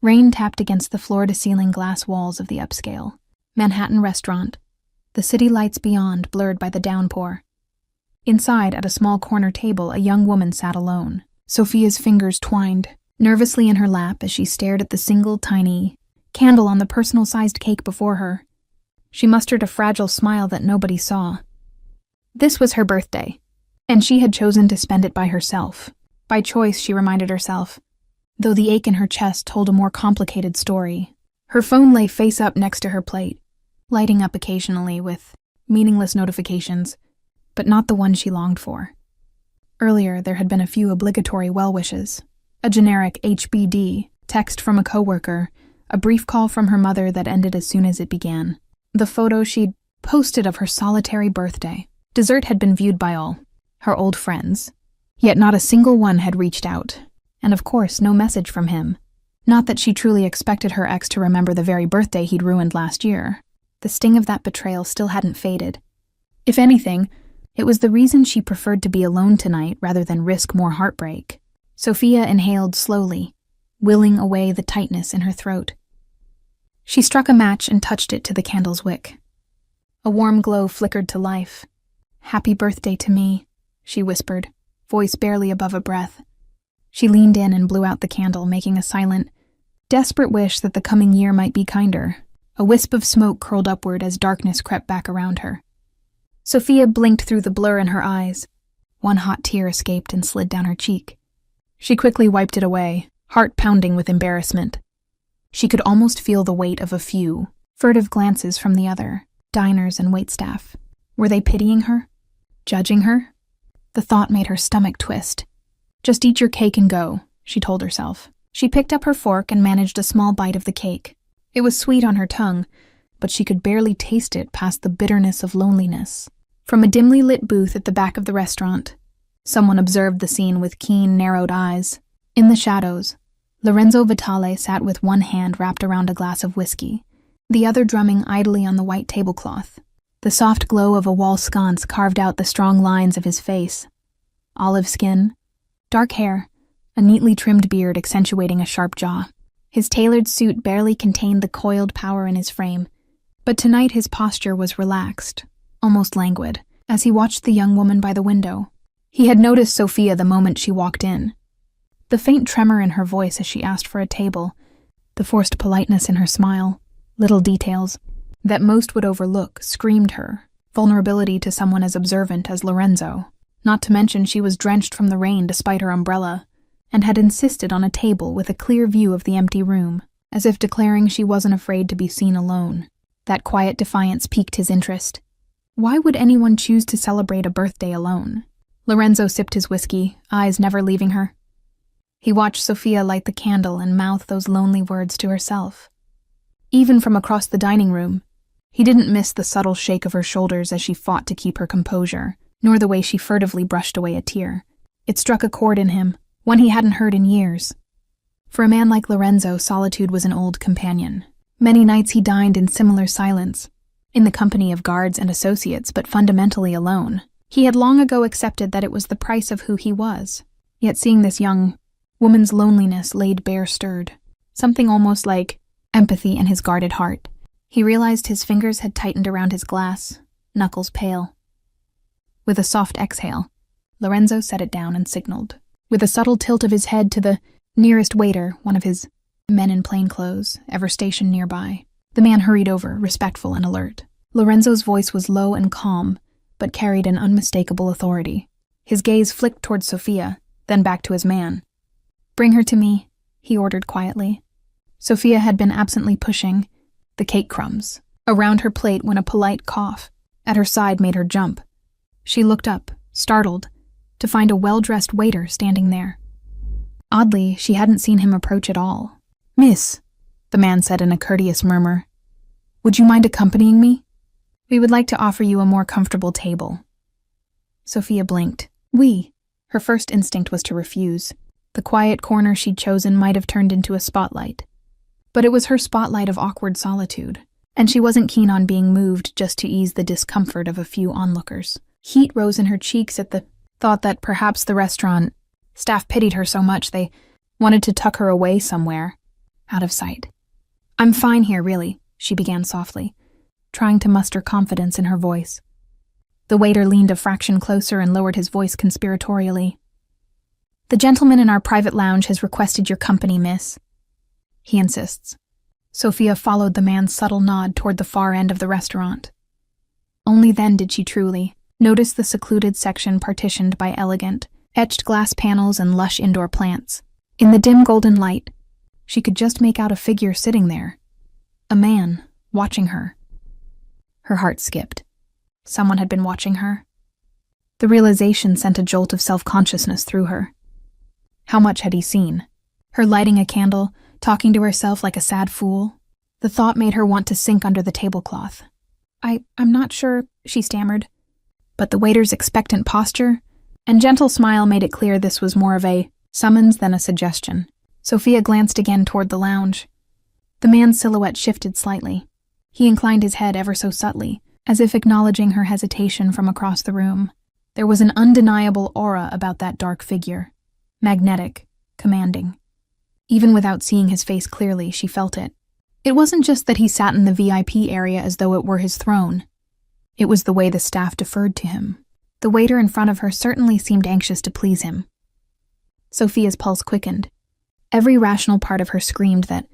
Rain tapped against the floor-to-ceiling glass walls of the upscale Manhattan restaurant, the city lights beyond blurred by the downpour. Inside, at a small corner table, a young woman sat alone. Sophia's fingers twined nervously in her lap as she stared at the single tiny candle on the personal-sized cake before her. She mustered a fragile smile that nobody saw. This was her birthday, and she had chosen to spend it by herself. By choice, she reminded herself, though the ache in her chest told a more complicated story. Her phone lay face up next to her plate, lighting up occasionally with meaningless notifications, but not the one she longed for. Earlier, there had been a few obligatory well wishes, a generic HBD, text from a coworker, a brief call from her mother that ended as soon as it began. The photo she'd posted of her solitary birthday. Dessert had been viewed by all, her old friends, yet not a single one had reached out, and of course no message from him. Not that she truly expected her ex to remember the very birthday he'd ruined last year. The sting of that betrayal still hadn't faded. If anything, it was the reason she preferred to be alone tonight rather than risk more heartbreak. Sophia inhaled slowly, willing away the tightness in her throat. She struck a match and touched it to the candle's wick. A warm glow flickered to life. "Happy birthday to me," she whispered, voice barely above a breath. She leaned in and blew out the candle, making a silent, desperate wish that the coming year might be kinder. A wisp of smoke curled upward as darkness crept back around her. Sophia blinked through the blur in her eyes. One hot tear escaped and slid down her cheek. She quickly wiped it away, heart pounding with embarrassment. She could almost feel the weight of a few furtive glances from the other, diners and waitstaff. Were they pitying her? Judging her? The thought made her stomach twist. "Just eat your cake and go," she told herself. She picked up her fork and managed a small bite of the cake. It was sweet on her tongue, but she could barely taste it past the bitterness of loneliness. From a dimly lit booth at the back of the restaurant, someone observed the scene with keen, narrowed eyes. In the shadows, Lorenzo Vitale sat with one hand wrapped around a glass of whiskey, the other drumming idly on the white tablecloth. The soft glow of a wall sconce carved out the strong lines of his face. Olive skin, dark hair, a neatly trimmed beard accentuating a sharp jaw. His tailored suit barely contained the coiled power in his frame, but tonight his posture was relaxed, almost languid, as he watched the young woman by the window. He had noticed Sophia the moment she walked in. The faint tremor in her voice as she asked for a table, the forced politeness in her smile, little details that most would overlook, screamed her vulnerability to someone as observant as Lorenzo. Not to mention she was drenched from the rain despite her umbrella, and had insisted on a table with a clear view of the empty room, as if declaring she wasn't afraid to be seen alone. That quiet defiance piqued his interest. Why would anyone choose to celebrate a birthday alone? Lorenzo sipped his whiskey, eyes never leaving her. He watched Sophia light the candle and mouth those lonely words to herself. Even from across the dining room, he didn't miss the subtle shake of her shoulders as she fought to keep her composure, nor the way she furtively brushed away a tear. It struck a chord in him, one he hadn't heard in years. For a man like Lorenzo, solitude was an old companion. Many nights he dined in similar silence, in the company of guards and associates, but fundamentally alone. He had long ago accepted that it was the price of who he was. Yet seeing this young woman's loneliness laid bare stirred something almost like empathy in his guarded heart. He realized his fingers had tightened around his glass, knuckles pale. With a soft exhale, Lorenzo set it down and signaled. With a subtle tilt of his head to the nearest waiter, one of his men in plain clothes, ever stationed nearby, the man hurried over, respectful and alert. Lorenzo's voice was low and calm, but carried an unmistakable authority. His gaze flicked towards Sophia, then back to his man. "Bring her to me," he ordered quietly. Sophia had been absently pushing the cake crumbs around her plate when a polite cough at her side made her jump. She looked up, startled, to find a well-dressed waiter standing there. Oddly, she hadn't seen him approach at all. "Miss," the man said in a courteous murmur, "would you mind accompanying me? We would like to offer you a more comfortable table." Sophia blinked. "We." Her first instinct was to refuse. The quiet corner she'd chosen might have turned into a spotlight. But it was her spotlight of awkward solitude, and she wasn't keen on being moved just to ease the discomfort of a few onlookers. Heat rose in her cheeks at the thought that perhaps the restaurant staff pitied her so much they wanted to tuck her away somewhere. out of sight. "I'm fine here, really," she began softly, trying to muster confidence in her voice. The waiter leaned a fraction closer and lowered his voice conspiratorially. "The gentleman in our private lounge has requested your company, miss," he insists. Sophia followed the man's subtle nod toward the far end of the restaurant. Only then did she truly notice the secluded section partitioned by elegant, etched glass panels and lush indoor plants. In the dim golden light, she could just make out a figure sitting there. A man, watching her. Her heart skipped. Someone had been watching her. The realization sent a jolt of self-consciousness through her. How much had he seen? Her lighting a candle, talking to herself like a sad fool. The thought made her want to sink under the tablecloth. I'm not sure," she stammered. But the waiter's expectant posture and gentle smile made it clear this was more of a summons than a suggestion. Sophia glanced again toward the lounge. The man's silhouette shifted slightly. He inclined his head ever so subtly, as if acknowledging her hesitation from across the room. There was an undeniable aura about that dark figure. Magnetic, commanding. Even without seeing his face clearly, she felt it. It wasn't just that he sat in the VIP area as though it were his throne. It was the way the staff deferred to him. The waiter in front of her certainly seemed anxious to please him. Sophia's pulse quickened. Every rational part of her screamed that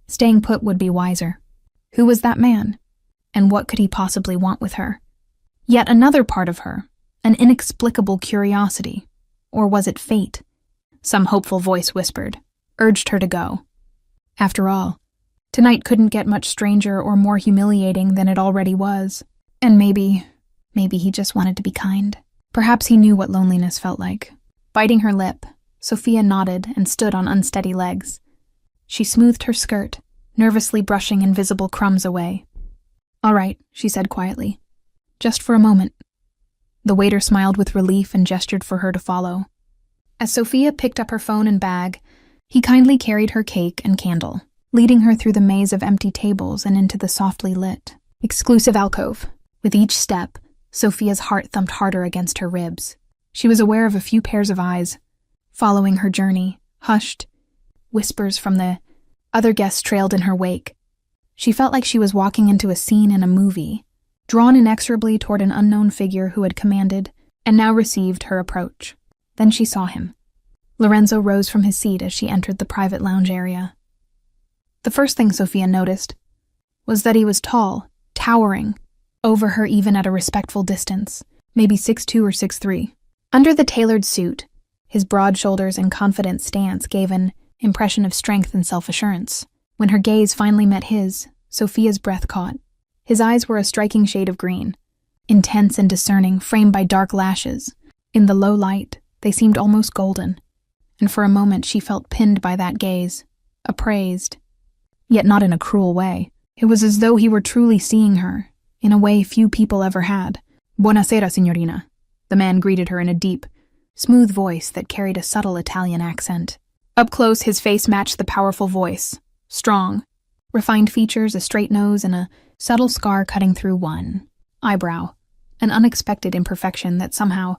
staying put would be wiser. Who was that man? And what could he possibly want with her? Yet another part of her, an inexplicable curiosity. Or was it fate? Some hopeful voice whispered, urged her to go. After all, tonight couldn't get much stranger or more humiliating than it already was. And maybe he just wanted to be kind. Perhaps he knew what loneliness felt like. Biting her lip, Sophia nodded and stood on unsteady legs. She smoothed her skirt, nervously brushing invisible crumbs away. "All right," she said quietly. "Just for a moment." The waiter smiled with relief and gestured for her to follow. As Sophia picked up her phone and bag, he kindly carried her cake and candle, leading her through the maze of empty tables and into the softly lit, exclusive alcove. With each step, Sophia's heart thumped harder against her ribs. She was aware of a few pairs of eyes, following her journey, hushed. Whispers from the other guests trailed in her wake. She felt like she was walking into a scene in a movie, drawn inexorably toward an unknown figure who had commanded and now received her approach. Then she saw him. Lorenzo rose from his seat as she entered the private lounge area. The first thing Sophia noticed was that he was tall, towering, over her even at a respectful distance, maybe 6'2" or 6'3". Under the tailored suit, his broad shoulders and confident stance gave an impression of strength and self-assurance. When her gaze finally met his, Sophia's breath caught. His eyes were a striking shade of green, intense and discerning, framed by dark lashes. In the low light, they seemed almost golden, and for a moment she felt pinned by that gaze, appraised. Yet not in a cruel way. It was as though he were truly seeing her, in a way few people ever had. "Buonasera, signorina." The man greeted her in a deep, smooth voice that carried a subtle Italian accent. Up close, his face matched the powerful voice. Strong. Refined features, a straight nose, and a subtle scar cutting through one eyebrow. An unexpected imperfection that somehow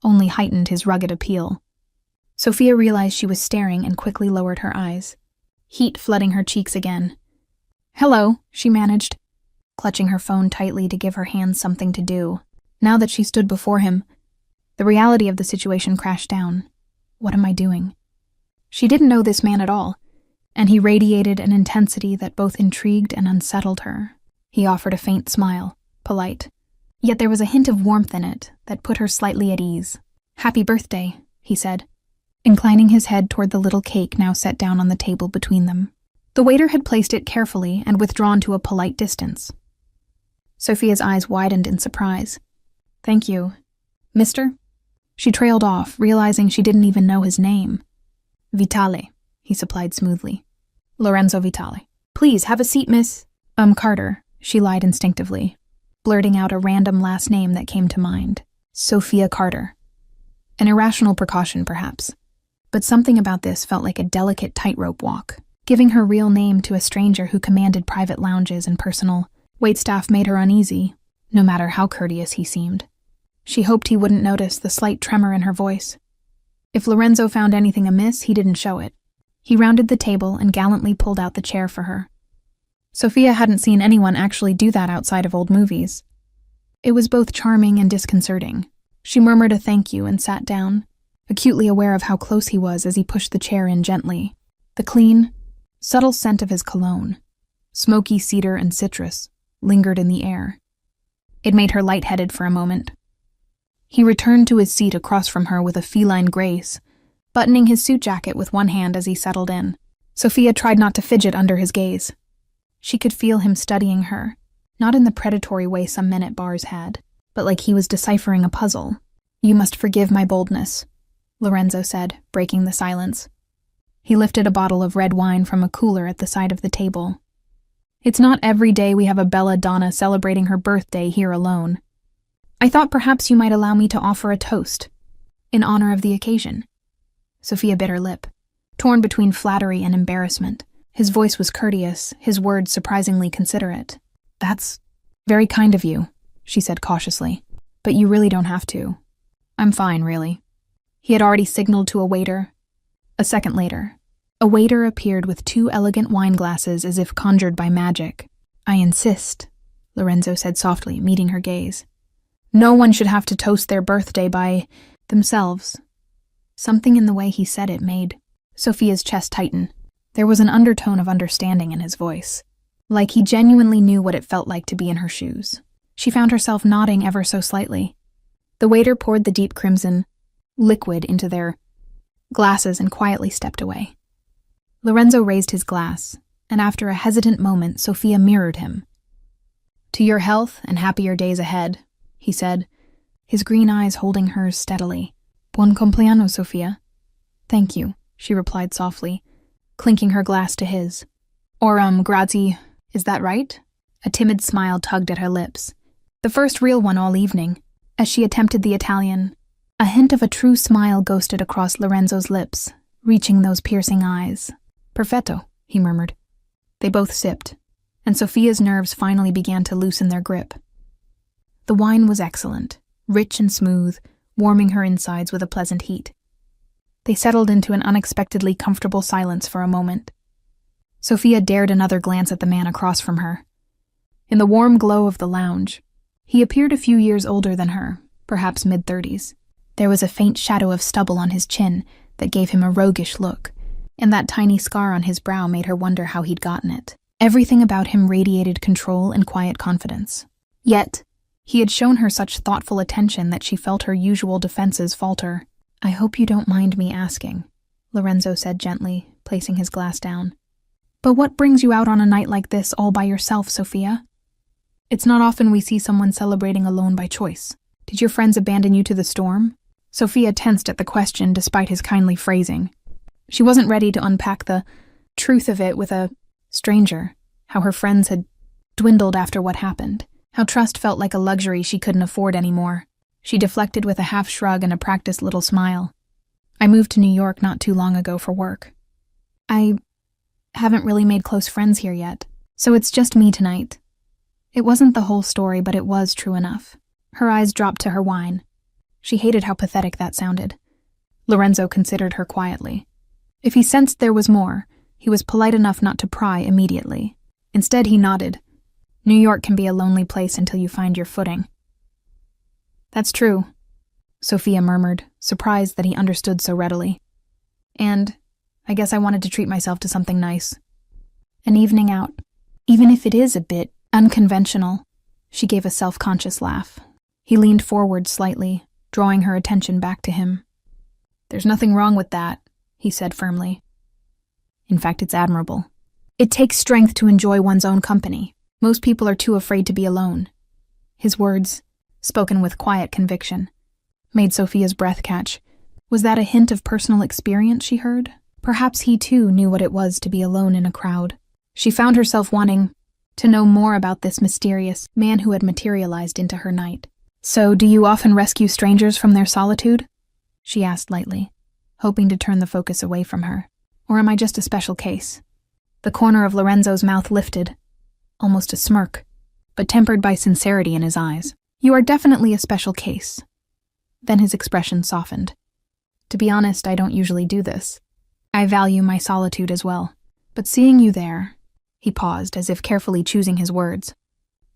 only heightened his rugged appeal. Sophia realized she was staring and quickly lowered her eyes, heat flooding her cheeks again. "Hello," she managed, clutching her phone tightly to give her hands something to do. Now that she stood before him, the reality of the situation crashed down. What am I doing? She didn't know this man at all, and he radiated an intensity that both intrigued and unsettled her. He offered a faint smile, polite. Yet there was a hint of warmth in it that put her slightly at ease. "Happy birthday," he said, inclining his head toward the little cake now set down on the table between them. The waiter had placed it carefully and withdrawn to a polite distance. Sophia's eyes widened in surprise. "Thank you. Mister?" She trailed off, realizing she didn't even know his name. "Vitale," he supplied smoothly. "Lorenzo Vitale." "Please, have a seat, miss." Carter," she lied instinctively, blurting out a random last name that came to mind. Sophia Carter. An irrational precaution, perhaps. But something about this felt like a delicate tightrope walk. Giving her real name to a stranger who commanded private lounges and personal waitstaff made her uneasy, no matter how courteous he seemed. She hoped he wouldn't notice the slight tremor in her voice. If Lorenzo found anything amiss, he didn't show it. He rounded the table and gallantly pulled out the chair for her. Sophia hadn't seen anyone actually do that outside of old movies. It was both charming and disconcerting. She murmured a thank you and sat down, acutely aware of how close he was as he pushed the chair in gently. The clean, subtle scent of his cologne, smoky cedar and citrus, lingered in the air. It made her lightheaded for a moment. He returned to his seat across from her with a feline grace, buttoning his suit jacket with one hand as he settled in. Sophia tried not to fidget under his gaze. She could feel him studying her, not in the predatory way some men at bars had, but like he was deciphering a puzzle. "You must forgive my boldness," Lorenzo said, breaking the silence. He lifted a bottle of red wine from a cooler at the side of the table. "It's not every day we have a bella donna celebrating her birthday here alone. I thought perhaps you might allow me to offer a toast, in honor of the occasion." Sophia bit her lip, torn between flattery and embarrassment. His voice was courteous, his words surprisingly considerate. "That's very kind of you," she said cautiously, "but you really don't have to. I'm fine, really." He had already signaled to a waiter. A second later, a waiter appeared with 2 elegant wine glasses as if conjured by magic. "I insist," Lorenzo said softly, meeting her gaze. "No one should have to toast their birthday by themselves." Something in the way he said it made Sophia's chest tighten. There was an undertone of understanding in his voice, like he genuinely knew what it felt like to be in her shoes. She found herself nodding ever so slightly. The waiter poured the deep crimson liquid into their glasses and quietly stepped away. Lorenzo raised his glass, and after a hesitant moment, Sophia mirrored him. "To your health and happier days ahead," he said, his green eyes holding hers steadily. "Buon compleanno, Sophia." "Thank you," she replied softly, clinking her glass to his. "Or, grazie, is that right?" A timid smile tugged at her lips, the first real one all evening. As she attempted the Italian, a hint of a true smile ghosted across Lorenzo's lips, reaching those piercing eyes. "Perfetto," he murmured. They both sipped, and Sophia's nerves finally began to loosen their grip. The wine was excellent, rich and smooth, warming her insides with a pleasant heat. They settled into an unexpectedly comfortable silence for a moment. Sophia dared another glance at the man across from her. In the warm glow of the lounge, he appeared a few years older than her, perhaps mid-30s. There was a faint shadow of stubble on his chin that gave him a roguish look, and that tiny scar on his brow made her wonder how he'd gotten it. Everything about him radiated control and quiet confidence. Yet, he had shown her such thoughtful attention that she felt her usual defenses falter. "I hope you don't mind me asking," Lorenzo said gently, placing his glass down. "But what brings you out on a night like this all by yourself, Sophia? It's not often we see someone celebrating alone by choice. Did your friends abandon you to the storm?" Sophia tensed at the question despite his kindly phrasing. She wasn't ready to unpack the truth of it with a stranger, how her friends had dwindled after what happened, how trust felt like a luxury she couldn't afford anymore. She deflected with a half shrug and a practiced little smile. "I moved to New York not too long ago for work. I haven't really made close friends here yet, so it's just me tonight." It wasn't the whole story, but it was true enough. Her eyes dropped to her wine. She hated how pathetic that sounded. Lorenzo considered her quietly. If he sensed there was more, he was polite enough not to pry immediately. Instead, he nodded. "New York can be a lonely place until you find your footing." "That's true," Sophia murmured, surprised that he understood so readily. "And I guess I wanted to treat myself to something nice. An evening out, even if it is a bit unconventional." She gave a self-conscious laugh. He leaned forward slightly, drawing her attention back to him. "There's nothing wrong with that," he said firmly. "In fact, it's admirable. It takes strength to enjoy one's own company. Most people are too afraid to be alone." His words, spoken with quiet conviction, made Sophia's breath catch. Was that a hint of personal experience she heard? Perhaps he too knew what it was to be alone in a crowd. She found herself wanting to know more about this mysterious man who had materialized into her night. "So, do you often rescue strangers from their solitude?" she asked lightly, hoping to turn the focus away from her. "Or am I just a special case?" The corner of Lorenzo's mouth lifted, almost a smirk, but tempered by sincerity in his eyes. "You are definitely a special case." Then his expression softened. "To be honest, I don't usually do this." I value my solitude as well. But seeing you there," he paused, as if carefully choosing his words.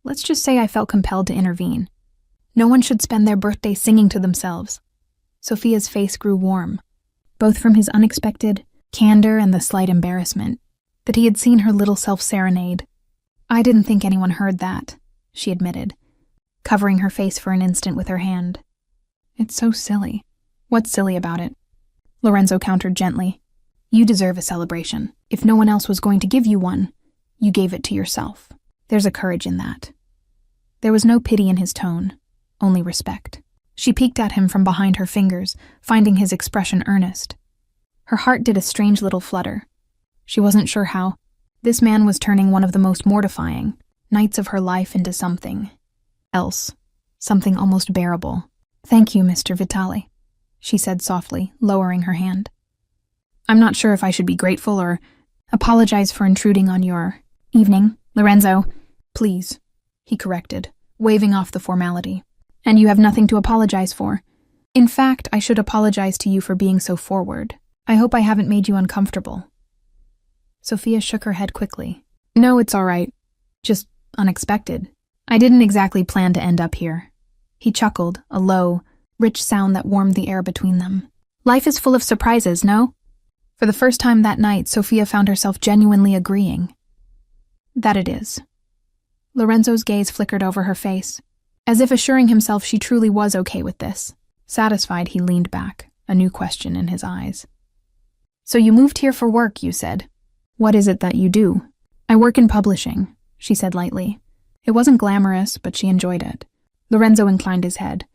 "Let's just say I felt compelled to intervene. No one should spend their birthday singing to themselves." Sophia's face grew warm, both from his unexpected candor and the slight embarrassment that he had seen her little self-serenade. "I didn't think anyone heard that," she admitted, covering her face for an instant with her hand. "It's so silly." "What's silly about it?" Lorenzo countered gently. "You deserve a celebration. If no one else was going to give you one, you gave it to yourself. There's a courage in that." There was no pity in his tone, only respect. She peeked at him from behind her fingers, finding his expression earnest. Her heart did a strange little flutter. She wasn't sure how. This man was turning one of the most mortifying nights of her life into something else, something almost bearable. "Thank you, Mr. Vitale," she said softly, lowering her hand. "I'm not sure if I should be grateful or apologize for intruding on your evening, Lorenzo." "Please," he corrected, waving off the formality. "And you have nothing to apologize for. In fact, I should apologize to you for being so forward. I hope I haven't made you uncomfortable." Sophia shook her head quickly. "No, it's all right. Just unexpected. I didn't exactly plan to end up here." He chuckled, a low, rich sound that warmed the air between them. "Life is full of surprises, no?" For the first time that night, Sophia found herself genuinely agreeing. "That it is." Lorenzo's gaze flickered over her face, as if assuring himself she truly was okay with this. Satisfied, he leaned back, a new question in his eyes. "So you moved here for work, you said. What is it that you do?" "I work in publishing," she said lightly. It wasn't glamorous, but she enjoyed it. Lorenzo inclined his head.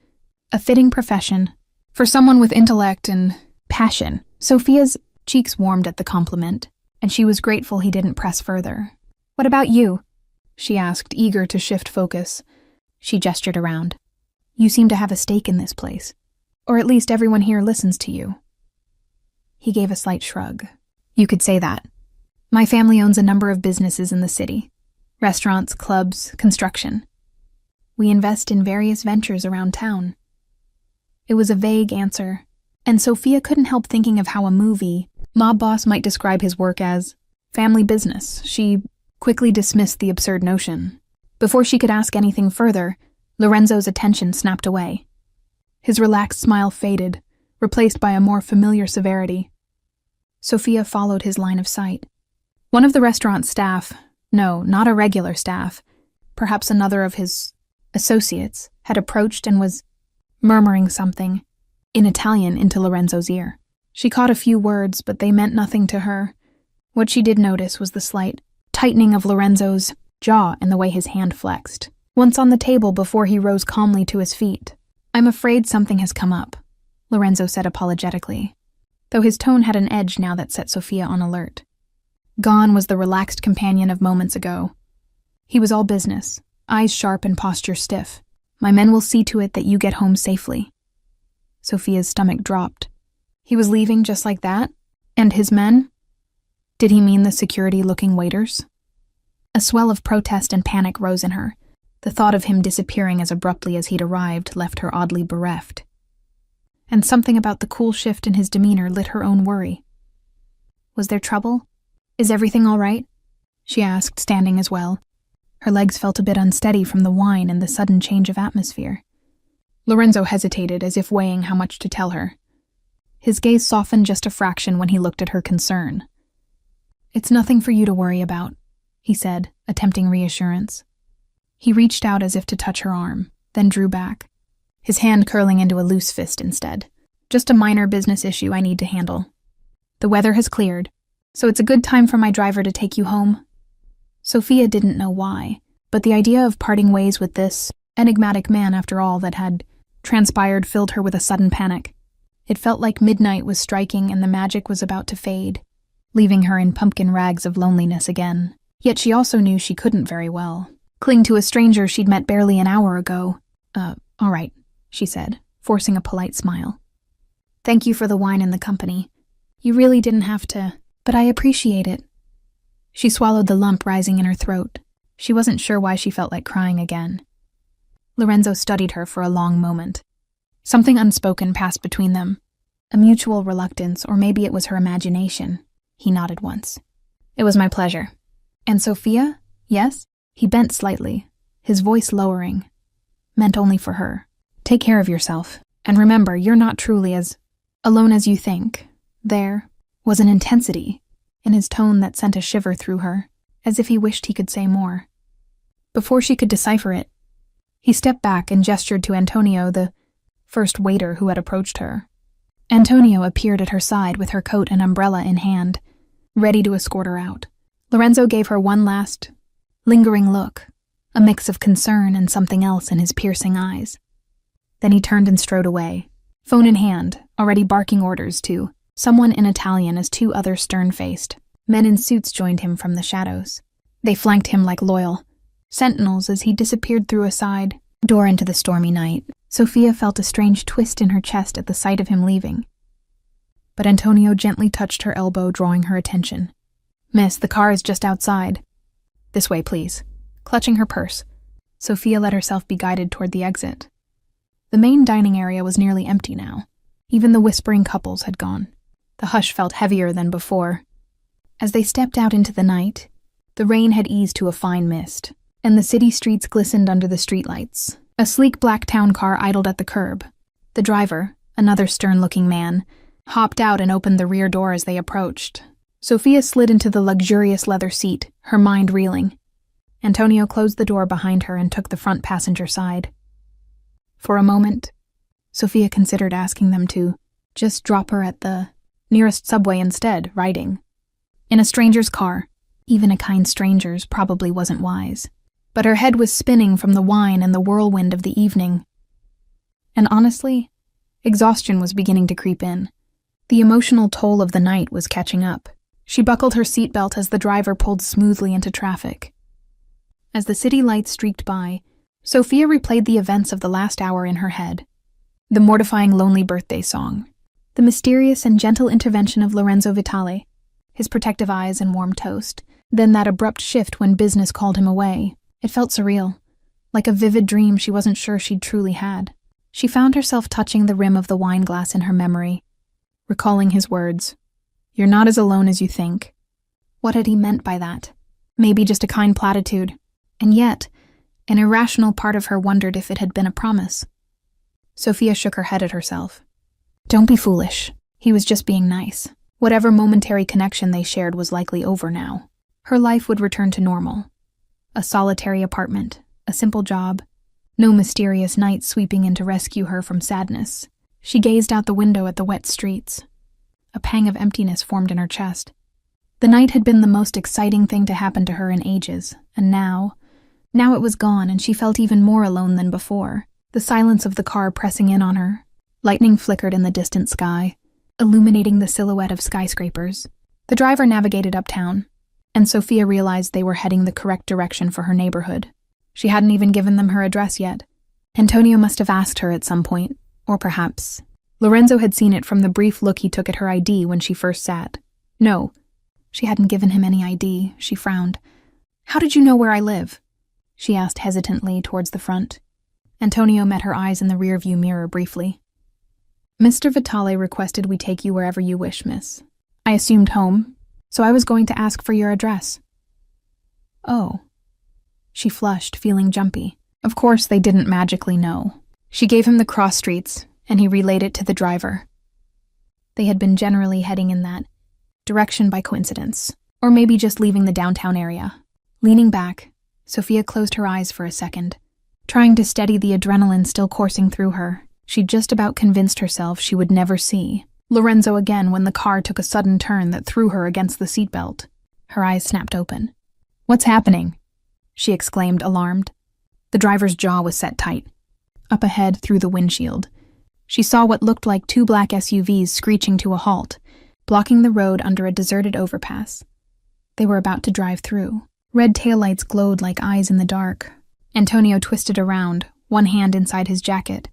"A fitting profession for someone with intellect and passion." Sophia's cheeks warmed at the compliment, and she was grateful he didn't press further. "What about you?" she asked, eager to shift focus. She gestured around. "You seem to have a stake in this place. Or at least everyone here listens to you." He gave a slight shrug. "You could say that. My family owns a number of businesses in the city. Restaurants, clubs, construction. We invest in various ventures around town." It was a vague answer, and Sophia couldn't help thinking of how a movie mob boss might describe his work as family business. She quickly dismissed the absurd notion. Before she could ask anything further, Lorenzo's attention snapped away. His relaxed smile faded, replaced by a more familiar severity. Sophia followed his line of sight. One of the restaurant staff, no, not a regular staff, perhaps another of his associates, had approached and was murmuring something in Italian into Lorenzo's ear. She caught a few words, but they meant nothing to her. What she did notice was the slight tightening of Lorenzo's jaw and the way his hand flexed, once on the table before he rose calmly to his feet. "I'm afraid something has come up," Lorenzo said apologetically, though his tone had an edge now that set Sophia on alert. Gone was the relaxed companion of moments ago. He was all business, eyes sharp and posture stiff. "My men will see to it that you get home safely." Sophia's stomach dropped. He was leaving just like that? And his men? Did he mean the security-looking waiters? A swell of protest and panic rose in her. The thought of him disappearing as abruptly as he'd arrived left her oddly bereft. And something about the cool shift in his demeanor lit her own worry. "Was there trouble? Is everything all right?" she asked, standing as well. Her legs felt a bit unsteady from the wine and the sudden change of atmosphere. Lorenzo hesitated, as if weighing how much to tell her. His gaze softened just a fraction when he looked at her concern. "It's nothing for you to worry about," he said, attempting reassurance. He reached out as if to touch her arm, then drew back, his hand curling into a loose fist instead. "Just a minor business issue I need to handle. The weather has cleared, so it's a good time for my driver to take you home." Sophia didn't know why, but the idea of parting ways with this enigmatic man after all that had transpired filled her with a sudden panic. It felt like midnight was striking and the magic was about to fade, leaving her in pumpkin rags of loneliness again. Yet she also knew she couldn't very well cling to a stranger she'd met barely an hour ago. All right," she said, forcing a polite smile. "Thank you for the wine and the company. You really didn't have to, but I appreciate it." She swallowed the lump rising in her throat. She wasn't sure why she felt like crying again. Lorenzo studied her for a long moment. Something unspoken passed between them, A mutual reluctance, or maybe it was her imagination. He nodded once. It was my pleasure. And Sophia? Yes? He bent slightly, his voice lowering. Meant only for her. Take care of yourself. And remember, you're not truly as alone as you think. There was an intensity in his tone that sent a shiver through her, as if he wished he could say more. Before she could decipher it, he stepped back and gestured to Antonio, the first waiter who had approached her. Antonio appeared at her side with her coat and umbrella in hand, ready to escort her out. Lorenzo gave her one last, lingering look, a mix of concern and something else in his piercing eyes. Then he turned and strode away, phone in hand, already barking orders to someone in Italian as two other stern-faced men in suits joined him from the shadows. They flanked him like loyal sentinels as he disappeared through a side door into the stormy night. Sophia felt a strange twist in her chest at the sight of him leaving. But Antonio gently touched her elbow, drawing her attention. Miss, the car is just outside. This way, please. Clutching her purse, Sophia let herself be guided toward the exit. The main dining area was nearly empty now. Even the whispering couples had gone. The hush felt heavier than before. As they stepped out into the night, the rain had eased to a fine mist, and the city streets glistened under the streetlights. A sleek black town car idled at the curb. The driver, another stern-looking man, hopped out and opened the rear door as they approached. Sophia slid into the luxurious leather seat, her mind reeling. Antonio closed the door behind her and took the front passenger side. For a moment, Sophia considered asking them to just drop her at the nearest subway instead, riding. In a stranger's car, even a kind stranger's, probably wasn't wise. But her head was spinning from the wine and the whirlwind of the evening. And honestly, exhaustion was beginning to creep in. The emotional toll of the night was catching up. She buckled her seatbelt as the driver pulled smoothly into traffic. As the city lights streaked by, Sophia replayed the events of the last hour in her head. The mortifying lonely birthday song. The mysterious and gentle intervention of Lorenzo Vitale. His protective eyes and warm toast. Then that abrupt shift when business called him away. It felt surreal, like a vivid dream she wasn't sure she'd truly had. She found herself touching the rim of the wine glass in her memory, recalling his words, "You're not as alone as you think." What had he meant by that? Maybe just a kind platitude. And yet, an irrational part of her wondered if it had been a promise. Sophia shook her head at herself. Don't be foolish. He was just being nice. Whatever momentary connection they shared was likely over now. Her life would return to normal. A solitary apartment, a simple job, no mysterious night sweeping in to rescue her from sadness. She gazed out the window at the wet streets. A pang of emptiness formed in her chest. The night had been the most exciting thing to happen to her in ages, and now it was gone, and she felt even more alone than before. The silence of the car pressing in on her. Lightning flickered in the distant sky, illuminating the silhouette of skyscrapers. The driver navigated uptown, and Sophia realized they were heading the correct direction for her neighborhood. She hadn't even given them her address yet. Antonio must have asked her at some point, or perhaps Lorenzo had seen it from the brief look he took at her ID when she first sat. No, she hadn't given him any ID. She frowned. How did you know where I live? She asked hesitantly towards the front. Antonio met her eyes in the rearview mirror briefly. Mr. Vitale requested we take you wherever you wish, miss. I assumed home, so I was going to ask for your address. Oh. She flushed, feeling jumpy. Of course they didn't magically know. She gave him the cross streets, and he relayed it to the driver. They had been generally heading in that direction by coincidence, or maybe just leaving the downtown area. Leaning back, Sophia closed her eyes for a second, trying to steady the adrenaline still coursing through her. She'd just about convinced herself she would never see Lorenzo again when the car took a sudden turn that threw her against the seatbelt. Her eyes snapped open. What's happening? She exclaimed, alarmed. The driver's jaw was set tight. Up ahead, through the windshield, she saw what looked like two black SUVs screeching to a halt, blocking the road under a deserted overpass. They were about to drive through. Red taillights glowed like eyes in the dark. Antonio twisted around, one hand inside his jacket.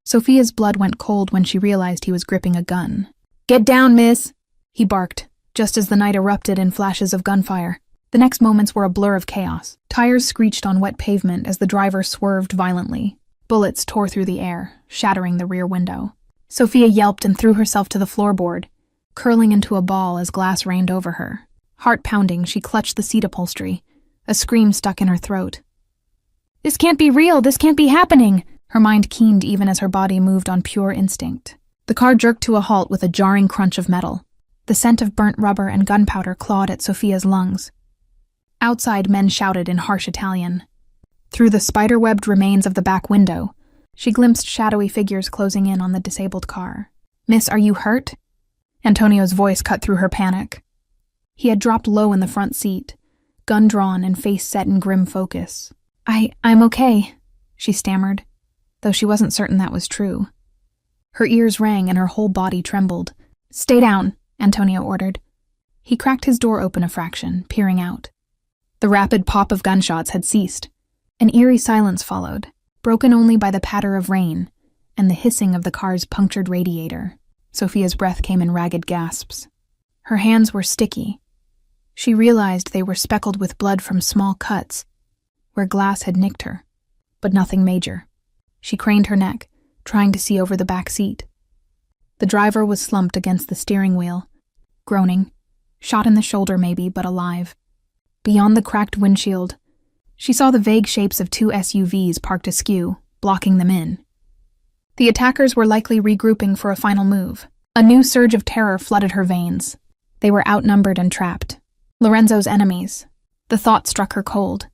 Sophia's blood went cold when she realized he was gripping a gun. Get down, miss, he barked, just as the night erupted in flashes of gunfire. The next moments were a blur of chaos. Tires screeched on wet pavement as the driver swerved violently. Bullets tore through the air, shattering the rear window. Sophia yelped and threw herself to the floorboard, curling into a ball as glass rained over her. Heart pounding, she clutched the seat upholstery. A scream stuck in her throat. "This can't be real! This can't be happening!" Her mind keened even as her body moved on pure instinct. The car jerked to a halt with a jarring crunch of metal. The scent of burnt rubber and gunpowder clawed at Sophia's lungs. Outside, men shouted in harsh Italian. Through the spider-webbed remains of the back window, she glimpsed shadowy figures closing in on the disabled car. "Miss, are you hurt?" Antonio's voice cut through her panic. He had dropped low in the front seat, gun drawn and face set in grim focus. I'm okay," she stammered, though she wasn't certain that was true. Her ears rang and her whole body trembled. "Stay down," Antonio ordered. He cracked his door open a fraction, peering out. The rapid pop of gunshots had ceased. An eerie silence followed, broken only by the patter of rain and the hissing of the car's punctured radiator. Sophia's breath came in ragged gasps. Her hands were sticky. She realized they were speckled with blood from small cuts, where glass had nicked her, but nothing major. She craned her neck, trying to see over the back seat. The driver was slumped against the steering wheel, groaning, shot in the shoulder maybe, but alive. Beyond the cracked windshield, she saw the vague shapes of two SUVs parked askew, blocking them in. The attackers were likely regrouping for a final move. A new surge of terror flooded her veins. They were outnumbered and trapped. Lorenzo's enemies. The thought struck her cold.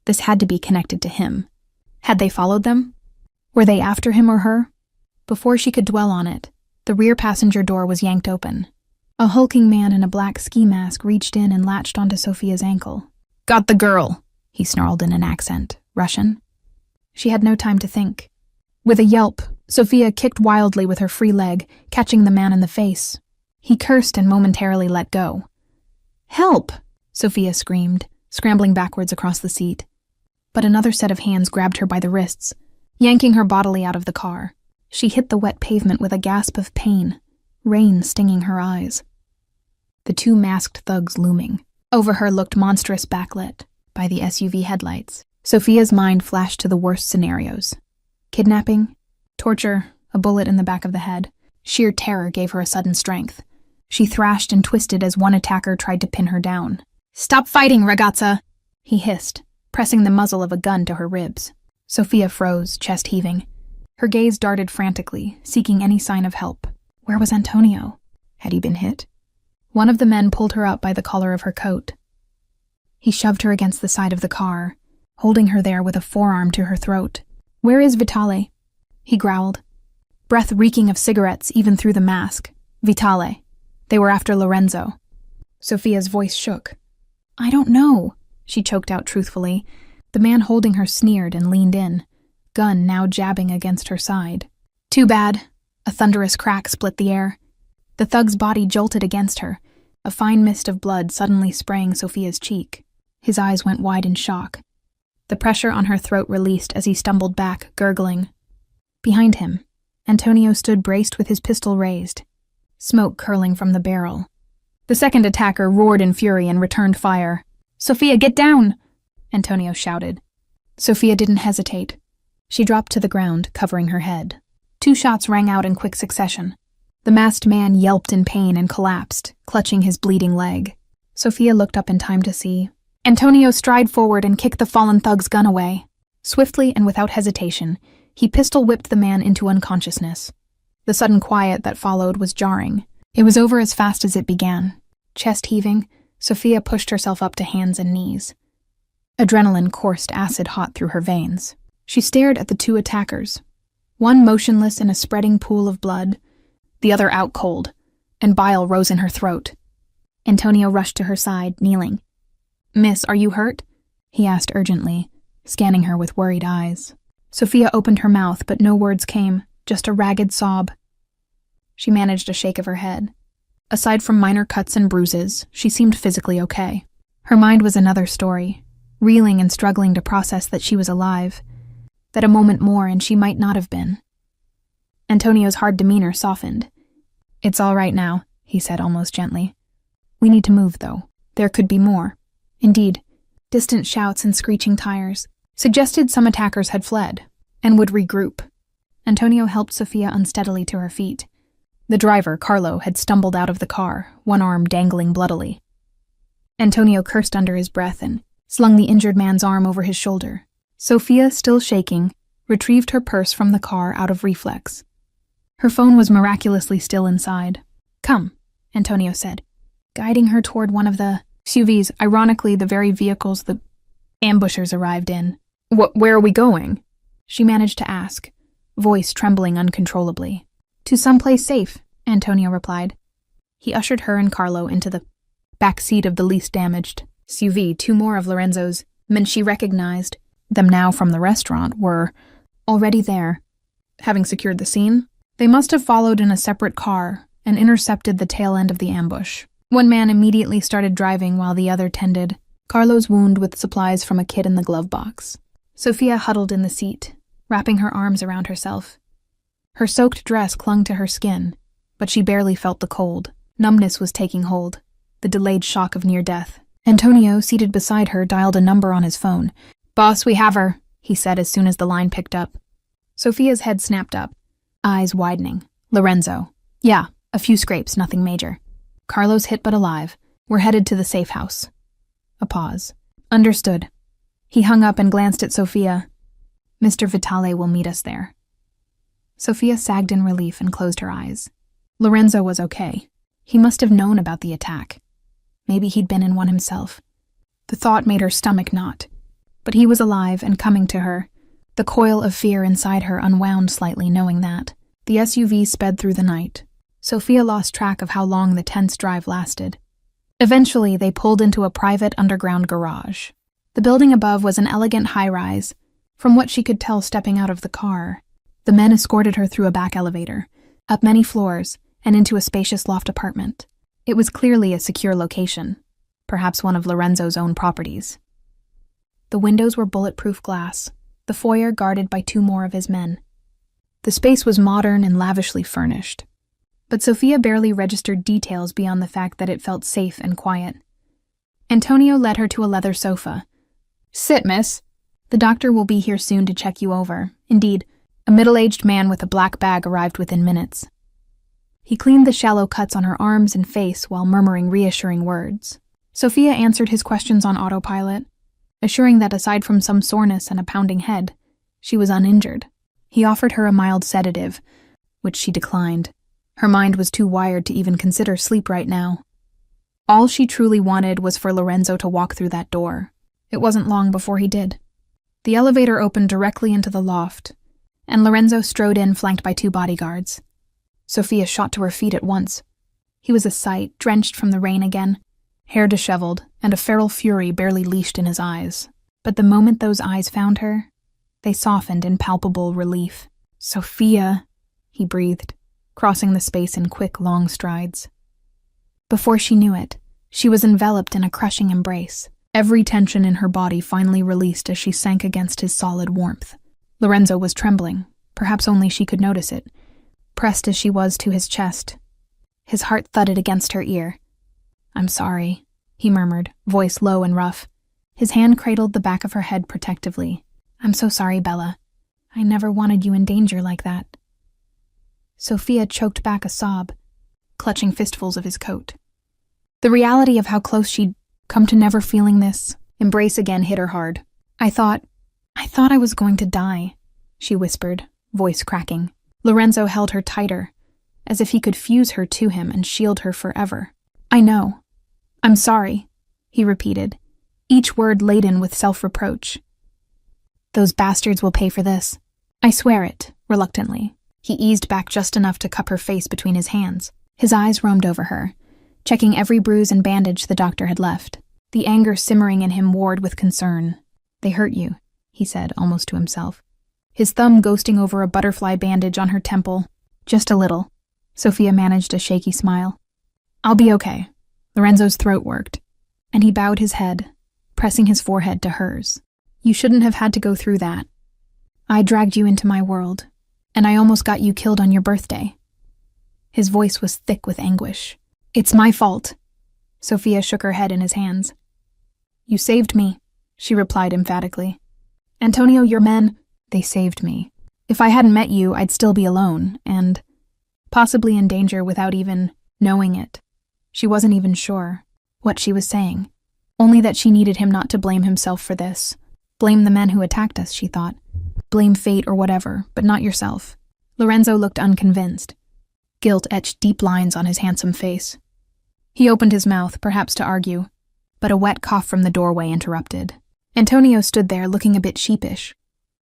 This had to be connected to him. Had they followed them? Were they after him or her? Before she could dwell on it, the rear passenger door was yanked open. A hulking man in a black ski mask reached in and latched onto Sophia's ankle. "Got the girl," he snarled in an accent. Russian? She had no time to think. With a yelp, Sophia kicked wildly with her free leg, catching the man in the face. He cursed and momentarily let go. "Help!" Sophia screamed, scrambling backwards across the seat. But another set of hands grabbed her by the wrists, yanking her bodily out of the car. She hit the wet pavement with a gasp of pain, rain stinging her eyes. The two masked thugs looming. Over her looked monstrous backlit by the SUV headlights. Sophia's mind flashed to the worst scenarios. Kidnapping, torture, a bullet in the back of the head. Sheer terror gave her a sudden strength. She thrashed and twisted as one attacker tried to pin her down. "Stop fighting, ragazza!" he hissed, pressing the muzzle of a gun to her ribs. Sophia froze, chest heaving. Her gaze darted frantically, seeking any sign of help. Where was Antonio? Had he been hit? One of the men pulled her up by the collar of her coat. He shoved her against the side of the car, holding her there with a forearm to her throat. "Where is Vitale?" he growled, breath reeking of cigarettes even through the mask. "Vitale. They were after Lorenzo." Sophia's voice shook. "I don't know," she choked out truthfully. The man holding her sneered and leaned in, gun now jabbing against her side. "Too bad." A thunderous crack split the air. The thug's body jolted against her, a fine mist of blood suddenly spraying Sophia's cheek. His eyes went wide in shock. The pressure on her throat released as he stumbled back, gurgling. Behind him, Antonio stood braced with his pistol raised, smoke curling from the barrel. The second attacker roared in fury and returned fire. "Sophia, get down!" Antonio shouted. Sophia didn't hesitate. She dropped to the ground, covering her head. 2 shots rang out in quick succession. The masked man yelped in pain and collapsed, clutching his bleeding leg. Sophia looked up in time to see Antonio stride forward and kick the fallen thug's gun away. Swiftly and without hesitation, he pistol-whipped the man into unconsciousness. The sudden quiet that followed was jarring. It was over as fast as it began. Chest heaving, Sophia pushed herself up to hands and knees. Adrenaline coursed acid-hot through her veins. She stared at the 2 attackers, one motionless in a spreading pool of blood, the other out cold, and bile rose in her throat. Antonio rushed to her side, kneeling. "Miss, are you hurt?" he asked urgently, scanning her with worried eyes. Sophia opened her mouth, but no words came, just a ragged sob. She managed a shake of her head. Aside from minor cuts and bruises, she seemed physically okay. Her mind was another story, reeling and struggling to process that she was alive, that a moment more and she might not have been. Antonio's hard demeanor softened. "It's all right now," he said almost gently. "We need to move, though. There could be more." Indeed, distant shouts and screeching tires suggested some attackers had fled and would regroup. Antonio helped Sofia unsteadily to her feet. The driver, Carlo, had stumbled out of the car, one arm dangling bloodily. Antonio cursed under his breath and slung the injured man's arm over his shoulder. Sofia, still shaking, retrieved her purse from the car out of reflex. Her phone was miraculously still inside. "Come," Antonio said, guiding her toward one of the SUVs, ironically the very vehicles the ambushers arrived in. Where are we going?" she managed to ask, voice trembling uncontrollably. "To someplace safe," Antonio replied. He ushered her and Carlo into the back seat of the least damaged SUV. Two more of Lorenzo's men she recognized them now from the restaurant were already there. Having secured the scene, they must have followed in a separate car and intercepted the tail end of the ambush. One man immediately started driving while the other tended Carlo's wound with supplies from a kit in the glove box. Sofia huddled in the seat, wrapping her arms around herself. Her soaked dress clung to her skin, but she barely felt the cold. Numbness was taking hold, the delayed shock of near death. Antonio, seated beside her, dialed a number on his phone. "Boss, we have her," he said as soon as the line picked up. Sofia's head snapped up, eyes widening. "Lorenzo." "Yeah, a few scrapes, nothing major." "Carlo's hit but alive. We're headed to the safe house." A pause. "Understood." He hung up and glanced at Sofia. "Mr. Vitale will meet us there." Sofia sagged in relief and closed her eyes. Lorenzo was okay. He must have known about the attack. Maybe he'd been in one himself. The thought made her stomach knot. But he was alive and coming to her. The coil of fear inside her unwound slightly, knowing that. The SUV sped through the night. Sofia lost track of how long the tense drive lasted. Eventually, they pulled into a private underground garage. The building above was an elegant high-rise, from what she could tell stepping out of the car. The men escorted her through a back elevator, up many floors, and into a spacious loft apartment. It was clearly a secure location, perhaps one of Lorenzo's own properties. The windows were bulletproof glass, the foyer guarded by two more of his men. The space was modern and lavishly furnished, but Sofia barely registered details beyond the fact that it felt safe and quiet. Antonio led her to a leather sofa. "Sit, miss. The doctor will be here soon to check you over." Indeed, a middle-aged man with a black bag arrived within minutes. He cleaned the shallow cuts on her arms and face while murmuring reassuring words. Sofia answered his questions on autopilot, assuring that aside from some soreness and a pounding head, she was uninjured. He offered her a mild sedative, which she declined. Her mind was too wired to even consider sleep right now. All she truly wanted was for Lorenzo to walk through that door. It wasn't long before he did. The elevator opened directly into the loft, and Lorenzo strode in flanked by two bodyguards. Sofia shot to her feet at once. He was a sight, drenched from the rain again, hair disheveled, and a feral fury barely leashed in his eyes. But the moment those eyes found her, they softened in palpable relief. "Sofia," he breathed, crossing the space in quick, long strides. Before she knew it, she was enveloped in a crushing embrace. Every tension in her body finally released as she sank against his solid warmth. Lorenzo was trembling, perhaps only she could notice it, pressed as she was to his chest. His heart thudded against her ear. "I'm sorry," he murmured, voice low and rough. His hand cradled the back of her head protectively. "I'm so sorry, Bella. I never wanted you in danger like that." Sofia choked back a sob, clutching fistfuls of his coat. The reality of how close she'd come to never feeling this embrace again hit her hard. I thought I was going to die," she whispered, voice cracking. Lorenzo held her tighter, as if he could fuse her to him and shield her forever. "I know. I'm sorry," he repeated, each word laden with self-reproach. "Those bastards will pay for this. I swear it," reluctantly. He eased back just enough to cup her face between his hands. His eyes roamed over her, checking every bruise and bandage the doctor had left. The anger simmering in him warred with concern. "They hurt you," he said, almost to himself, his thumb ghosting over a butterfly bandage on her temple. "Just a little." Sofia managed a shaky smile. "I'll be okay." Lorenzo's throat worked, and he bowed his head, pressing his forehead to hers. "You shouldn't have had to go through that. I dragged you into my world, and I almost got you killed on your birthday." His voice was thick with anguish. "It's my fault." Sofia shook her head in his hands. "You saved me," she replied emphatically. "Antonio, your men, they saved me. If I hadn't met you, I'd still be alone, and possibly in danger without even knowing it. She wasn't even sure what she was saying, only that she needed him not to blame himself for this. Blame the men who attacked us, she thought. Blame fate or whatever, but not yourself. Lorenzo looked unconvinced. Guilt etched deep lines on his handsome face. He opened his mouth, perhaps to argue, but a wet cough from the doorway interrupted. Antonio stood there looking a bit sheepish.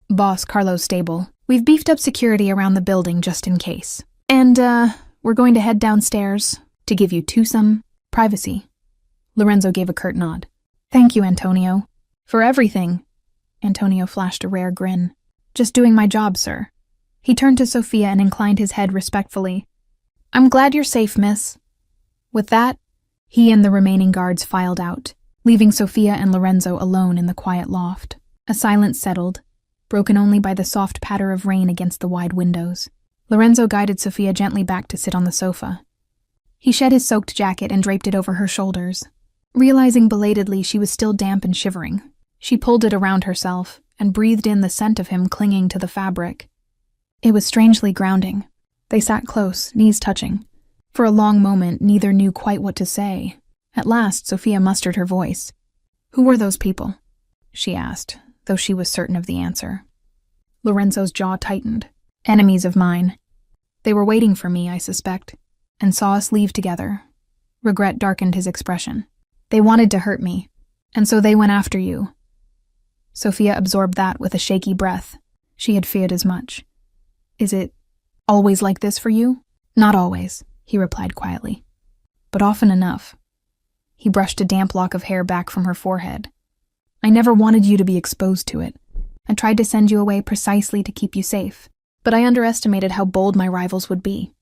Boss, Carlo's stable. We've beefed up security around the building just in case. And, we're going to head downstairs to give you some privacy. Lorenzo gave a curt nod. Thank you, Antonio. For everything. Antonio flashed a rare grin. Just doing my job, sir. He turned to Sophia and inclined his head respectfully. I'm glad you're safe, miss. With that, he and the remaining guards filed out, leaving Sophia and Lorenzo alone in the quiet loft. A silence settled, broken only by the soft patter of rain against the wide windows. Lorenzo guided Sophia gently back to sit on the sofa. He shed his soaked jacket and draped it over her shoulders. Realizing belatedly she was still damp and shivering, she pulled it around herself and breathed in the scent of him clinging to the fabric. It was strangely grounding. They sat close, knees touching. For a long moment, neither knew quite what to say. At last, Sophia mustered her voice. Who were those people? She asked, though she was certain of the answer. Lorenzo's jaw tightened. Enemies of mine. They were waiting for me, I suspect, and saw us leave together. Regret darkened his expression. They wanted to hurt me, and so they went after you. Sophia absorbed that with a shaky breath. She had feared as much. Is it always like this for you? Not always, he replied quietly, but often enough. He brushed a damp lock of hair back from her forehead. I never wanted you to be exposed to it. I tried to send you away precisely to keep you safe, but I underestimated how bold my rivals would be.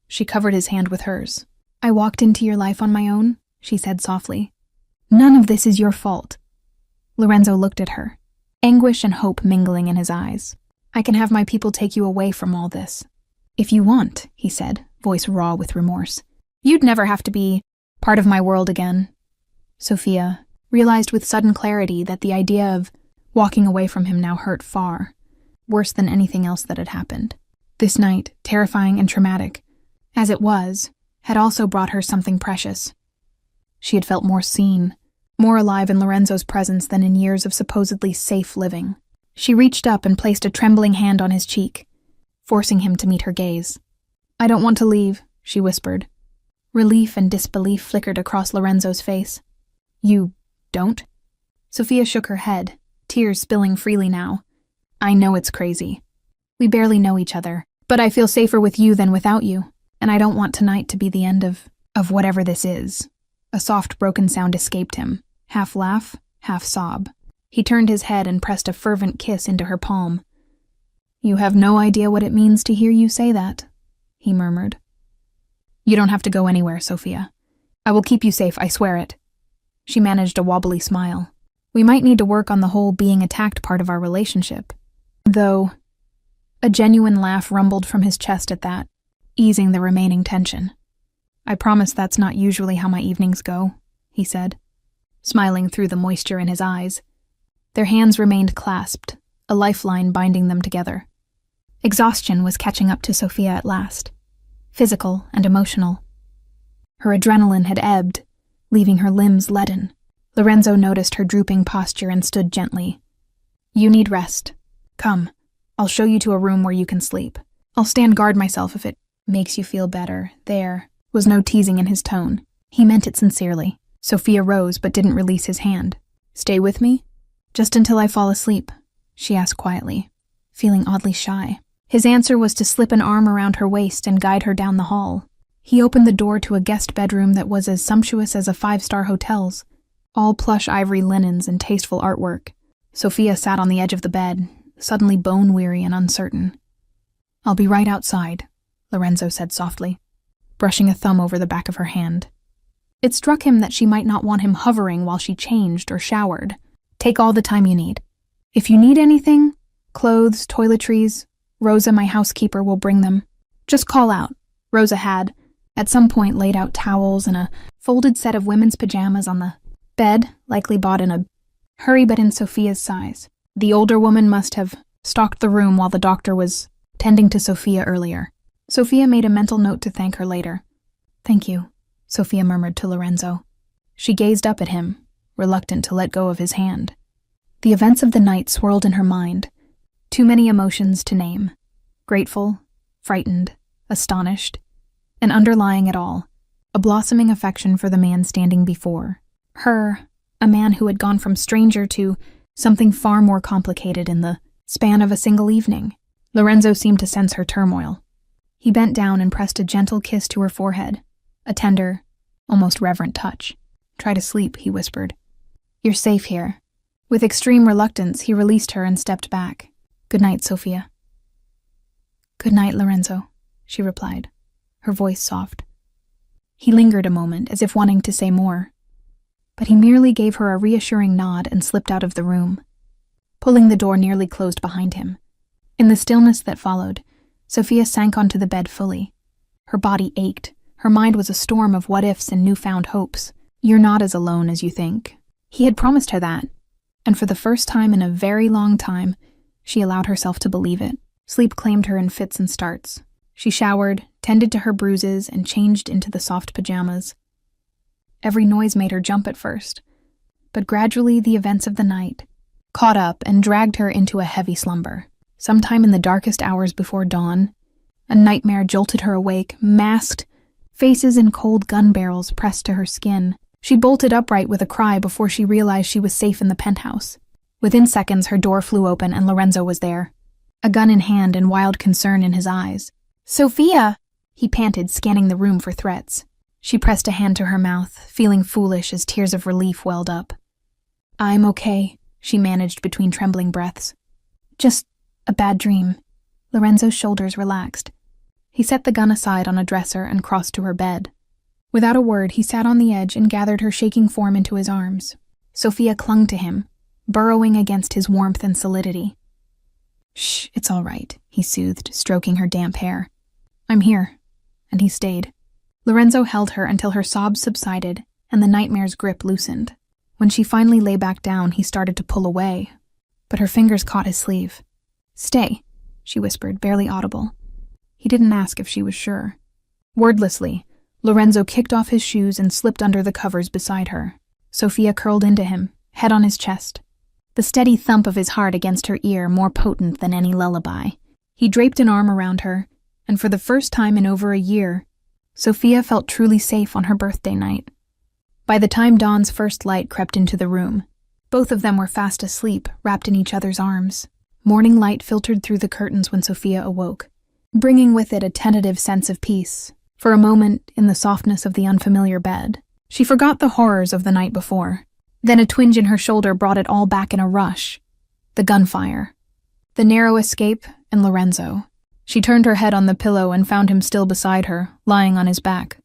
She covered his hand with hers. I walked into your life on my own, she said softly. None of this is your fault. Lorenzo looked at her, anguish and hope mingling in his eyes. I can have my people take you away from all this. If you want, he said, voice raw with remorse. You'd never have to be part of my world again. Sophia realized with sudden clarity that the idea of walking away from him now hurt far, worse than anything else that had happened. This night, terrifying and traumatic, as it was, had also brought her something precious. She had felt more seen, more alive in Lorenzo's presence than in years of supposedly safe living. She reached up and placed a trembling hand on his cheek, forcing him to meet her gaze. I don't want to leave, she whispered. Relief and disbelief flickered across Lorenzo's face. You don't? Sophia shook her head, tears spilling freely now. I know it's crazy. We barely know each other, but I feel safer with you than without you, and I don't want tonight to be the end of whatever this is. A soft, broken sound escaped him, half laugh, half sob. He turned his head and pressed a fervent kiss into her palm. You have no idea what it means to hear you say that, he murmured. You don't have to go anywhere, Sophia. I will keep you safe, I swear it. She managed a wobbly smile. We might need to work on the whole being attacked part of our relationship. Though, a genuine laugh rumbled from his chest at that, easing the remaining tension. I promise that's not usually how my evenings go, he said, smiling through the moisture in his eyes. Their hands remained clasped, a lifeline binding them together. Exhaustion was catching up to Sophia at last, physical and emotional. Her adrenaline had ebbed, leaving her limbs leaden. Lorenzo noticed her drooping posture and stood gently. You need rest. Come, I'll show you to a room where you can sleep. I'll stand guard myself if it makes you feel better. There was no teasing in his tone. He meant it sincerely. Sophia rose but didn't release his hand. Stay with me? Just until I fall asleep, she asked quietly, feeling oddly shy. His answer was to slip an arm around her waist and guide her down the hall. He opened the door to a guest bedroom that was as sumptuous as a 5-star hotel's, all plush ivory linens and tasteful artwork. Sophia sat on the edge of the bed, suddenly bone-weary and uncertain. I'll be right outside, Lorenzo said softly, brushing a thumb over the back of her hand. It struck him that she might not want him hovering while she changed or showered. Take all the time you need. If you need anything, clothes, toiletries, Rosa, my housekeeper, will bring them. Just call out. Rosa had, at some point, laid out towels and a folded set of women's pajamas on the bed, likely bought in a hurry but in Sophia's size. The older woman must have stalked the room while the doctor was tending to Sophia earlier. Sophia made a mental note to thank her later. "Thank you," Sophia murmured to Lorenzo. She gazed up at him, reluctant to let go of his hand. The events of the night swirled in her mind. Too many emotions to name. Grateful, frightened, astonished, and underlying it all, a blossoming affection for the man standing before her, a man who had gone from stranger to something far more complicated in the span of a single evening. Lorenzo seemed to sense her turmoil. He bent down and pressed a gentle kiss to her forehead, a tender, almost reverent touch. "Try to sleep," he whispered. "You're safe here." With extreme reluctance, he released her and stepped back. "Good night, Sophia." "Good night, Lorenzo," she replied, her voice soft. He lingered a moment, as if wanting to say more, but he merely gave her a reassuring nod and slipped out of the room, pulling the door nearly closed behind him. In the stillness that followed, Sophia sank onto the bed fully. Her body ached. Her mind was a storm of what-ifs and newfound hopes. "You're not as alone as you think." He had promised her that, and for the first time in a very long time, she allowed herself to believe it. Sleep claimed her in fits and starts. She showered, tended to her bruises, and changed into the soft pajamas. Every noise made her jump at first, but gradually the events of the night caught up and dragged her into a heavy slumber. Sometime in the darkest hours before dawn, a nightmare jolted her awake, masked, faces and cold gun barrels pressed to her skin. She bolted upright with a cry before she realized she was safe in the penthouse. Within seconds, her door flew open and Lorenzo was there, a gun in hand and wild concern in his eyes. "Sophia!" he panted, scanning the room for threats. She pressed a hand to her mouth, feeling foolish as tears of relief welled up. "I'm okay," she managed between trembling breaths. "Just a bad dream." Lorenzo's shoulders relaxed. He set the gun aside on a dresser and crossed to her bed. Without a word, he sat on the edge and gathered her shaking form into his arms. Sophia clung to him, burrowing against his warmth and solidity. "Shh, it's all right," he soothed, stroking her damp hair. "I'm here." And he stayed. Lorenzo held her until her sobs subsided and the nightmare's grip loosened. When she finally lay back down, he started to pull away, but her fingers caught his sleeve. "Stay," she whispered, barely audible. He didn't ask if she was sure. Wordlessly, Lorenzo kicked off his shoes and slipped under the covers beside her. Sophia curled into him, head on his chest, the steady thump of his heart against her ear more potent than any lullaby. He draped an arm around her, and for the first time in over a year, Sophia felt truly safe on her birthday night. By the time dawn's first light crept into the room, both of them were fast asleep, wrapped in each other's arms. Morning light filtered through the curtains when Sophia awoke, bringing with it a tentative sense of peace. For a moment, in the softness of the unfamiliar bed, she forgot the horrors of the night before. Then a twinge in her shoulder brought it all back in a rush. The gunfire, the narrow escape, and Lorenzo. She turned her head on the pillow and found him still beside her, lying on his back.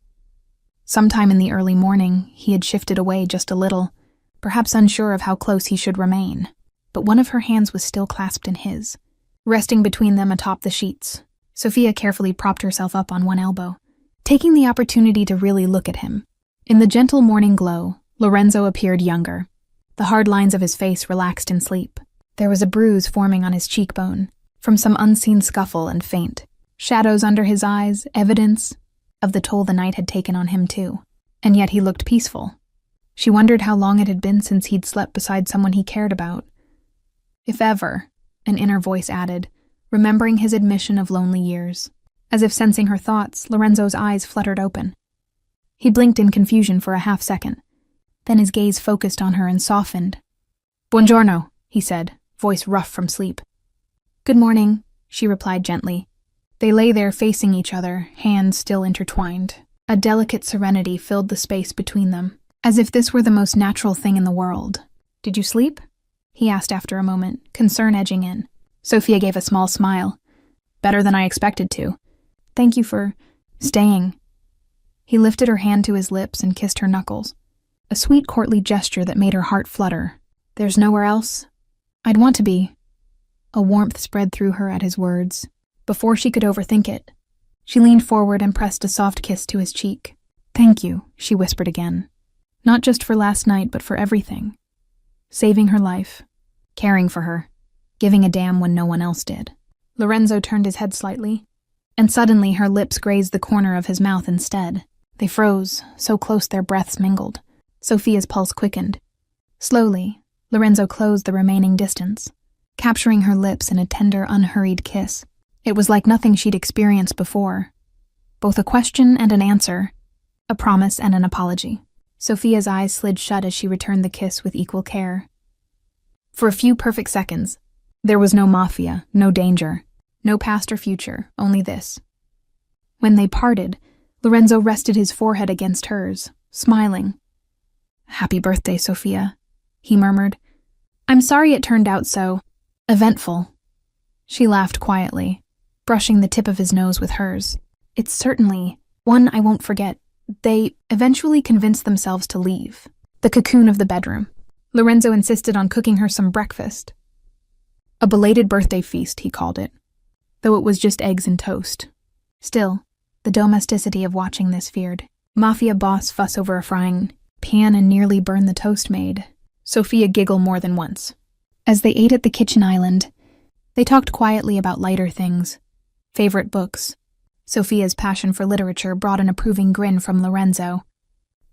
Sometime in the early morning, he had shifted away just a little, perhaps unsure of how close he should remain. But one of her hands was still clasped in his, resting between them atop the sheets. Sophia carefully propped herself up on one elbow, taking the opportunity to really look at him. In the gentle morning glow, Lorenzo appeared younger. The hard lines of his face relaxed in sleep. There was a bruise forming on his cheekbone, from some unseen scuffle and faint. Shadows under his eyes, evidence of the toll the night had taken on him too. And yet he looked peaceful. She wondered how long it had been since he'd slept beside someone he cared about. If ever, an inner voice added, remembering his admission of lonely years. As if sensing her thoughts, Lorenzo's eyes fluttered open. He blinked in confusion for a half-second. Then his gaze focused on her and softened. "Buongiorno," he said, voice rough from sleep. "Good morning," she replied gently. They lay there facing each other, hands still intertwined. A delicate serenity filled the space between them, as if this were the most natural thing in the world. "Did you sleep?" he asked after a moment, concern edging in. Sophia gave a small smile. "Better than I expected to." "Thank you for staying." He lifted her hand to his lips and kissed her knuckles, a sweet courtly gesture that made her heart flutter. "There's nowhere else I'd want to be." A warmth spread through her at his words. Before she could overthink it, she leaned forward and pressed a soft kiss to his cheek. "Thank you," she whispered again. "Not just for last night, but for everything. Saving her life, caring for her, giving a damn when no one else did." Lorenzo turned his head slightly, and suddenly her lips grazed the corner of his mouth instead. They froze, so close their breaths mingled. Sophia's pulse quickened. Slowly, Lorenzo closed the remaining distance, capturing her lips in a tender, unhurried kiss. It was like nothing she'd experienced before. Both a question and an answer, a promise and an apology. Sophia's eyes slid shut as she returned the kiss with equal care. For a few perfect seconds, there was no Mafia, no danger, no past or future, only this. When they parted, Lorenzo rested his forehead against hers, smiling. "Happy birthday, Sophia," he murmured. "I'm sorry it turned out so eventful." She laughed quietly, brushing the tip of his nose with hers. "It's certainly one I won't forget." They eventually convinced themselves to leave the cocoon of the bedroom. Lorenzo insisted on cooking her some breakfast. A belated birthday feast, he called it, though it was just eggs and toast. Still, the domesticity of watching this feared. Mafia boss fuss over a frying pan and nearly burn the toast made. Sophia giggle more than once. As they ate at the kitchen island, they talked quietly about lighter things. Favorite books. Sophia's passion for literature brought an approving grin from Lorenzo.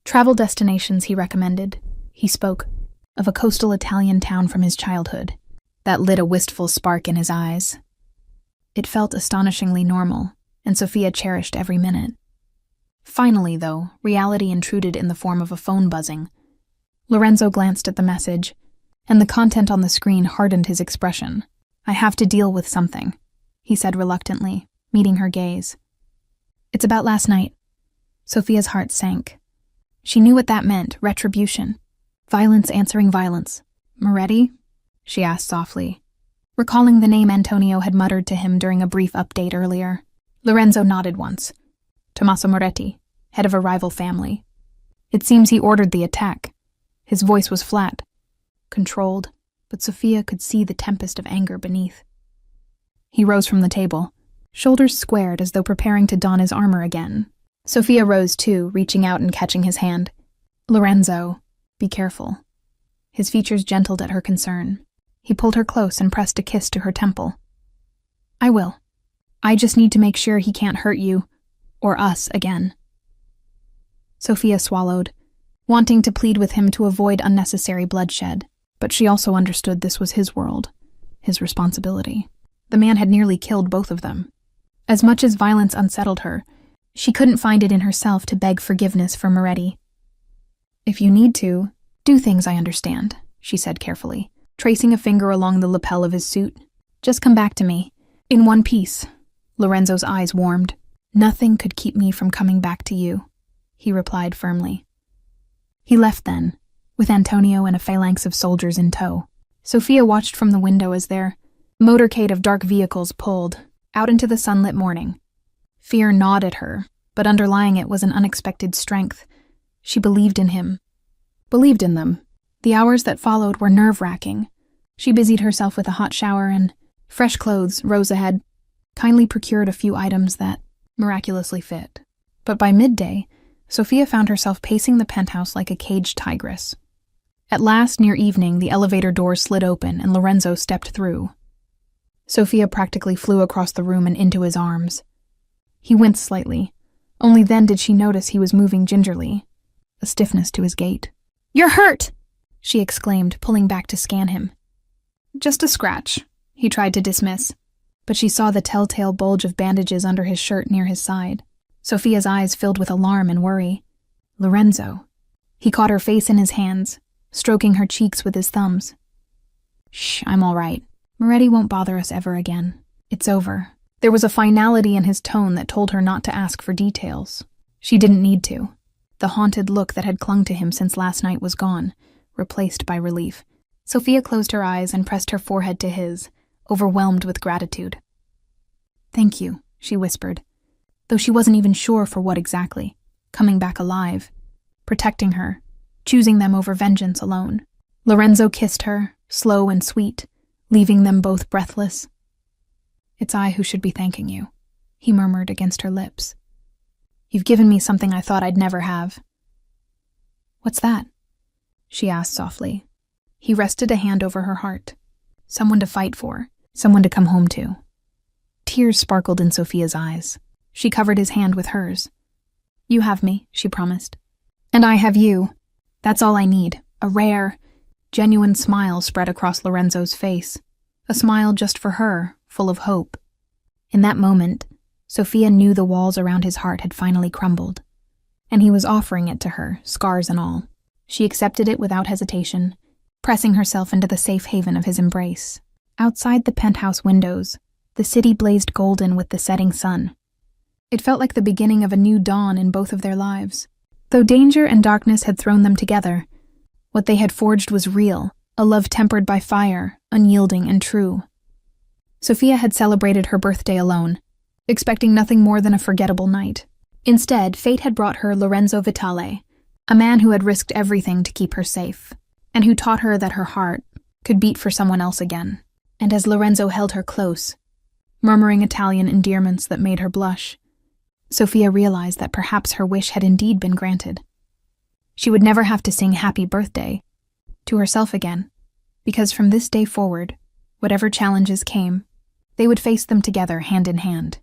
Travel destinations he recommended. He spoke of a coastal Italian town from his childhood. That lit a wistful spark in his eyes. It felt astonishingly normal, and Sophia cherished every minute. Finally, though, reality intruded in the form of a phone buzzing. Lorenzo glanced at the message, and the content on the screen hardened his expression. "I have to deal with something," he said reluctantly, meeting her gaze. "It's about last night." Sophia's heart sank. She knew what that meant, retribution. Violence answering violence. "Moretti?" she asked softly, recalling the name Antonio had muttered to him during a brief update earlier. Lorenzo nodded once. "Tommaso Moretti, head of a rival family. It seems he ordered the attack." His voice was flat, controlled, but Sophia could see the tempest of anger beneath. He rose from the table, shoulders squared as though preparing to don his armor again. Sophia rose too, reaching out and catching his hand. "Lorenzo, be careful." His features gentled at her concern. He pulled her close and pressed a kiss to her temple. "I will. I just need to make sure he can't hurt you, or us again." Sophia swallowed, wanting to plead with him to avoid unnecessary bloodshed, but she also understood this was his world, his responsibility. The man had nearly killed both of them. As much as violence unsettled her, she couldn't find it in herself to beg forgiveness for Moretti. "If you need to, do things I understand," she said carefully, tracing a finger along the lapel of his suit. "Just come back to me, in one piece." Lorenzo's eyes warmed. "Nothing could keep me from coming back to you," he replied firmly. He left then, with Antonio and a phalanx of soldiers in tow. Sophia watched from the window as their motorcade of dark vehicles pulled out into the sunlit morning. Fear gnawed at her, but underlying it was an unexpected strength. She believed in him. Believed in them. The hours that followed were nerve-wracking. She busied herself with a hot shower and fresh clothes, rose ahead, kindly procured a few items that miraculously fit. But by midday, Sophia found herself pacing the penthouse like a caged tigress. At last, near evening, the elevator door slid open and Lorenzo stepped through. Sophia practically flew across the room and into his arms. He winced slightly. Only then did she notice he was moving gingerly, a stiffness to his gait. "You're hurt!" she exclaimed, pulling back to scan him. "Just a scratch," he tried to dismiss, but she saw the telltale bulge of bandages under his shirt near his side. Sophia's eyes filled with alarm and worry. "Lorenzo." He caught her face in his hands, stroking her cheeks with his thumbs. "Shh, I'm all right. Moretti won't bother us ever again. It's over." There was a finality in his tone that told her not to ask for details. She didn't need to. The haunted look that had clung to him since last night was gone, replaced by relief. Sophia closed her eyes and pressed her forehead to his, overwhelmed with gratitude. "Thank you," she whispered, though she wasn't even sure for what exactly. Coming back alive, protecting her, choosing them over vengeance alone. Lorenzo kissed her, slow and sweet, leaving them both breathless. "It's I who should be thanking you," he murmured against her lips. "You've given me something I thought I'd never have." "What's that?" she asked softly. He rested a hand over her heart. "Someone to fight for, someone to come home to." Tears sparkled in Sophia's eyes. She covered his hand with hers. "You have me," she promised. "And I have you. That's all I need." A rare, genuine smile spread across Lorenzo's face. A smile just for her, full of hope. In that moment, Sophia knew the walls around his heart had finally crumbled, and he was offering it to her, scars and all. She accepted it without hesitation, pressing herself into the safe haven of his embrace. Outside the penthouse windows, the city blazed golden with the setting sun. It felt like the beginning of a new dawn in both of their lives. Though danger and darkness had thrown them together, what they had forged was real, a love tempered by fire, unyielding and true. Sophia had celebrated her birthday alone, expecting nothing more than a forgettable night. Instead, fate had brought her Lorenzo Vitale, a man who had risked everything to keep her safe, and who taught her that her heart could beat for someone else again. And as Lorenzo held her close, murmuring Italian endearments that made her blush, Sophia realized that perhaps her wish had indeed been granted. She would never have to sing happy birthday to herself again, because from this day forward, whatever challenges came, they would face them together hand in hand.